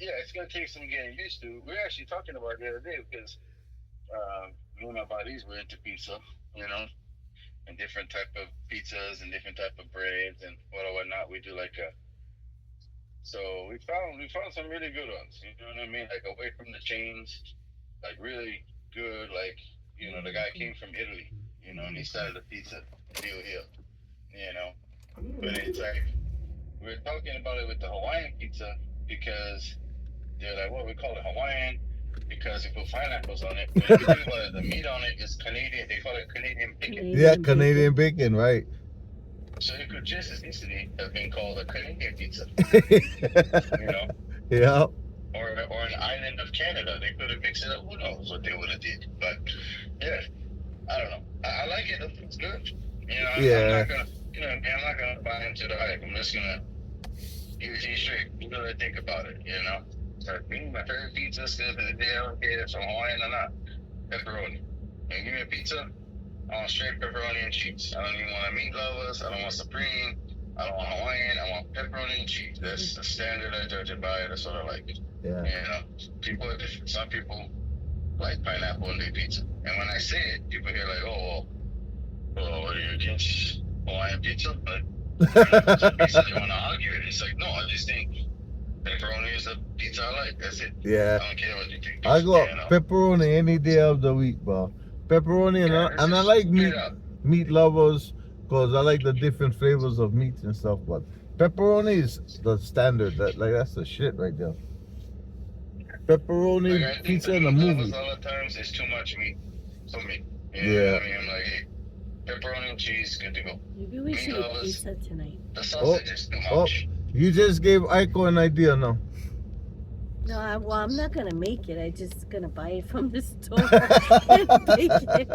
it's going to take some getting used to. We were actually talking about it the other day because me and my buddies were into pizza, and different type of pizzas and different type of breads and whatnot. We do so we found some really good ones. You know what I mean? Like away from the chains, like really good. Like the guy came from Italy, and he started a pizza deal here, But it's like we're talking about it with the Hawaiian pizza because they're like, well, we call it Hawaiian because you put pineapples on it. But if you think about it, the meat on it is Canadian. They call it Canadian bacon. Yeah, Canadian bacon, right? So it could just as easily have been called a Canadian pizza. Yeah. or an island of Canada. They could have mixed it up. Who knows what they would have did? But yeah, I don't know. I like it. It's good. You know, I'm Yeah. not gonna, you know, I'm not gonna buy into the hype. I'm just gonna give it to you straight. You gotta think about it. You know, so me, my favorite pizza still to the day. I don't care if it's Hawaiian or not. Pepperoni. And give me a pizza. I want straight pepperoni and cheese. I don't even want meat lovers. I don't want supreme. I don't want Hawaiian. I want pepperoni and cheese. That's the standard I judge it by. That's what I like it. Yeah. You know, people are different. Some people like pineapple in their pizza. And when I say it, people hear like, oh, well, what are you against Hawaiian pizza? But some pizza they want to argue it. It's like, no, I just think pepperoni is the pizza I like. That's it. Yeah. I don't care what you think. I go You know? pepperoni any day of the week, bro. Pepperoni and I like meat lovers because I like the different flavors of meats and stuff. But pepperoni is the standard. That's the shit right there. Pepperoni Like, I think pizza the in a meat movie. lovers all the times is too much meat for me. You know Yeah. what I mean? I'm like, hey, pepperoni and cheese, good to go. Maybe we Meat should eat lovers. pizza tonight. The sausage is too Oh. much. You just gave Aiko an idea now. No, I'm not gonna make it. I'm just gonna buy it from the store and bake it.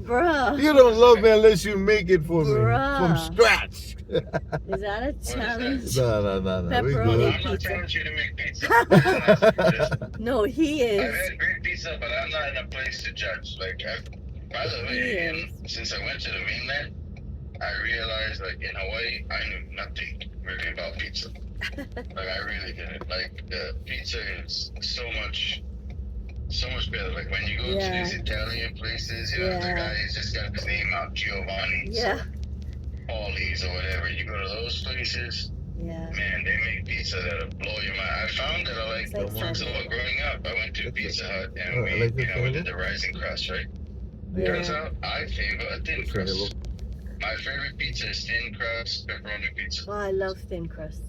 Bruh, You don't love me unless you make it for me Bruh. from scratch. is that a challenge? No. We Pepperoni. good. I'm not Pizza. challenging you to make pizza. No, he I've is. had great pizza, but I'm not in a place to judge. Like, by the way, since I went to the mainland, I realized, like, in Hawaii, I knew nothing really about pizza. Like, I really didn't. Like, the pizza is so much better. Like, when you go to Yeah. these Italian places, you know, the Yeah. guy's just got his name out, Giovanni's, Yeah, Pauli's, or whatever. You go to those places, yeah. man, they make pizza that'll blow your mind. I found that I like It's like so something. growing up, I went to Pizza Hut and Oh, I we, like this you know, we flavor. did the rising crust, right? Yeah. Turns out I favor a thin Say crust. My favorite pizza is thin crust pepperoni pizza. Oh, I love thin crust.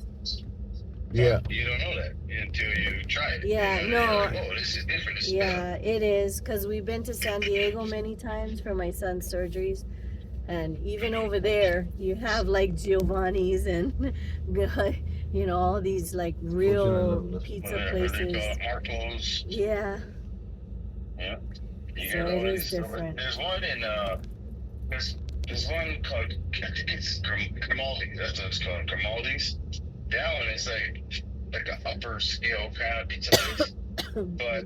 Yeah. You don't know that until you try it. Yeah, You know, no. you're like, oh, this is different. This is better. Yeah, it is, because we've been to San Diego many times for my son's surgeries. And even over there, you have like Giovanni's and, you know, all these like real pizza Whatever they places. call it, Marco's. Yeah, Yeah. You So get all it is these. different. There's one in there's one called, I think it's Grimaldi's. That's what it's called, Grimaldi's. That one is like an upper scale kind of pizza place. But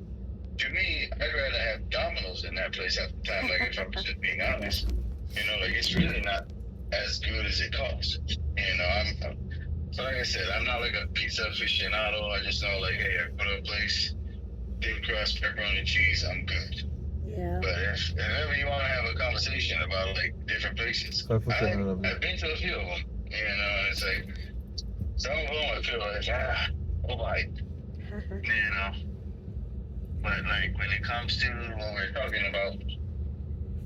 to me, I'd rather have Domino's in that place half the time. Like, if I'm just being honest, you know, like, it's really not as good as it costs. You know, so like I said, I'm not like a pizza aficionado. I just know, like, hey, I go to a place, thin crust, pepperoni, cheese, I'm good. yeah. But if ever you want to have a conversation about like different places, I've been to a few of them. You know, and it's like some of them I feel like overhyped. You know, but like when it comes to what we're talking about,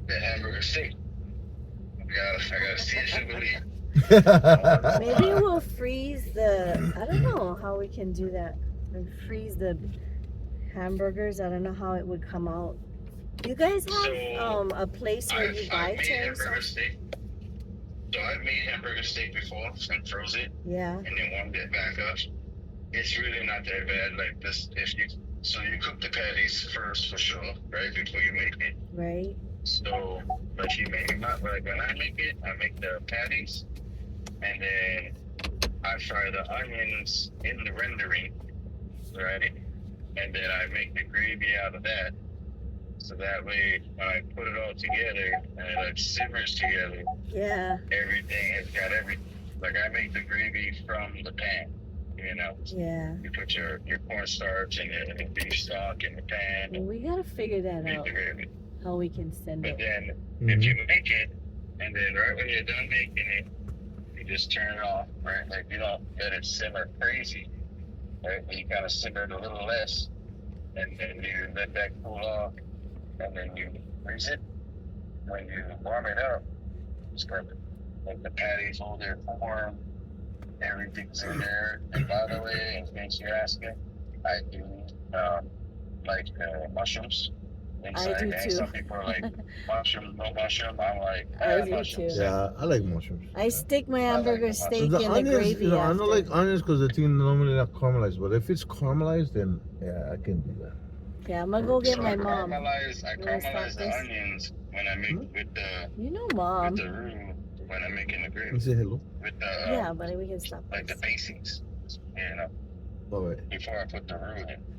the hamburger steak, I gotta see it to believe. Maybe we'll freeze I don't know how we can do that. Like freeze the hamburgers. I don't know how it would come out. You guys have a place where you buy I've made things? hamburger steak. So I've made hamburger steak before and froze it Yeah, and then warmed it back up. It's really not that bad. Like this, so you cook the patties first for sure, right, before you make it. right. So, but you make it not like when I make it, I make the patties, and then I fry the onions in the rendering, right, and then I make the gravy out of that. So that way, when I put it all together and it like simmers together, Yeah, everything has got like I make the gravy from the pan, you know. yeah. You put your cornstarch and your beef stock in the pan, Well, we gotta figure that make out. the gravy. How we can send But it. then if you make it, and then right when you're done making it, you just turn it off, right? Like you don't let it simmer crazy, right? You kind of simmer it a little less, and then you let that cool off, and then you freeze it. When you warm it up, it's perfect. Like the patties hold their form, everything's in there. And by the way, in case you're asking, I do mushrooms. And I so, do and too. some people are like, mushroom, no mushroom. I'm like, I do mushrooms. too. Yeah, I like mushrooms. I stick my I like hamburger the steak The in the onions, gravy I after. don't like onions because the thing normally not caramelized. But if it's caramelized, then yeah, I can do that. Yeah, I'm gonna go get So my I mom. caramelize You wanna stop the this? onions when I make with You know the mom. roux when I'm making the You gravy say hello. with the Yeah, but we can stop like the this. basics, you know, All right. before I put the roux in.